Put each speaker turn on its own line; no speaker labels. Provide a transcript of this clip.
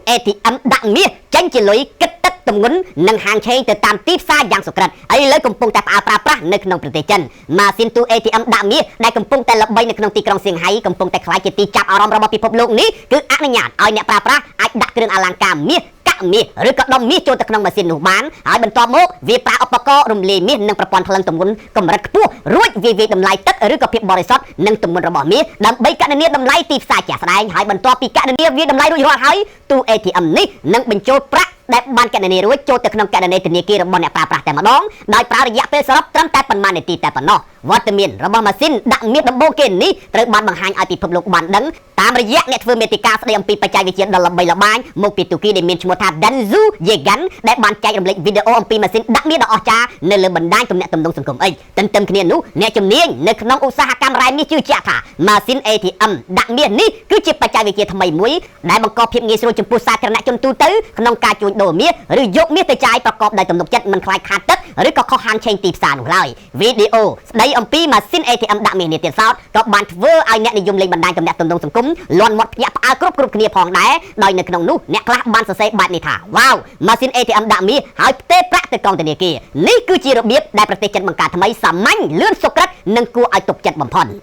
ATM ដាក់មាសចេញជាលុយគិតទឹកទម្ងន់និងហាងឆេងទៅតាមទីផ្សារយ៉ាងសុក្រិតឥឡូវកំពុងតែផ្អើលប្រើប្រាស់នៅក្នុងប្រទេសចិនម៉ាស៊ីនទូ ATM ដាក់មាសដែលកំពុងតែល្បីនៅក្នុងទីក្រុងសៀងហៃកំពុងតែក្លាយជាទីចាប់អារម្មណ៍របស់ពិភពលោកនេះគឺអនុញ្ញាតឲ្យអ្នកប្រើប្រាស់អាចដាក់គ្រឿងអលង្ការមាសមាសឬក៏ដុំមាសចូលទៅក្នុងម៉ាស៊ីននោះបានហើយបន្ទាប់មកវាប្រើឧបករណ៍រំលាយមាសនិងប្រព័ន្ធថ្លឹងទម្ងន់កម្រិតខ្ពស់រួចវាវាយតម្លៃទឹកឬក៏ភាពបរិសុទ្ធនិងទម្ងន់របស់មាសដើម្បីកណនាតម្លៃទីផ្សារជាក់ស្ដែងហើយបន្ទាប់ពីកណនាវាតម្លៃរួចរាល់ហើយទូ ATM នេះនឹងបញ្ចូលប្រាក់ដែលបានកណនារួចចូលទៅក្នុងកណនីធនាគាររបស់អ្នកប្រើប្រាស់តែម្ដងដោយប្រើរយៈពេលសរុបត្រឹមតែប៉ុន្មាននាទីតែប៉ុណ្ណោះវត្តមានរបស់ម៉ាស៊ីនដាក់មាសដំបូងគេនេះត្រូវបានបង្ហាញឲ្យពិភពលោកបានដឹងតាមរយៈអ្នកធ្វើមាតិកាស្ដីអំពីបច្ចេកវិទ្យាដ៏ល្បីល្បាញមកពីទូគីដែលមានឈ្មោះថា Denzu Yegan ដែលបានចែករំលែកវីដេអូអំពីម៉ាស៊ីនដាក់មាសដ៏អស្ចារ្យនៅលើបណ្ដាញទំនាក់ទំនងសង្គម X ទន្ទឹមគ្នានោះអ្នកជំនាញនៅក្នុងឧស្សាហកម្មរ៉ែមាសជឿជាក់ថាម៉ាស៊ីន ATM ដាក់មាសនេះគឺជាបច្ចេកវិទ្យាថ្មីមួយដែលបង្កភាពងាយស្រួលចំពោះសាធារណជនទូទៅក្នុងការជួញដូរមាសឬយកមាសទៅចាយប្រកបដោយទំនុកចិត្តមិនខ្លាចខាតទឹកឬក៏ខុសហាងឆេងទីផ្សារនោះឡើយវីដេអូស្ដីអំពីម៉ាស៊ីន ATM ដាក់មាសនេះទៀតសោតក៏បានធ្វើឲ្យអ្នកនិយមលេងបណ្ដាញទំនាក់ទំនងសង្គមលាន់មាត់ភ្ញាក់ផ្អើលគ្រប់គ្នាផងដែរដោយនៅក្នុងនោះអ្នកខ្លះបានសរសេរបែបនេះថាវ៉ាវម៉ាស៊ីន ATM ដាក់មាសហើយផ្ទេរប្រាក់ទៅកងធនាគារនេះគឺជារបៀបដែលប្រទេសចិនបង្កើតថ្មីសាមញ្ញលឿនសុក្រិតនិងគួរឲ្យទុកចិត្តបំផុត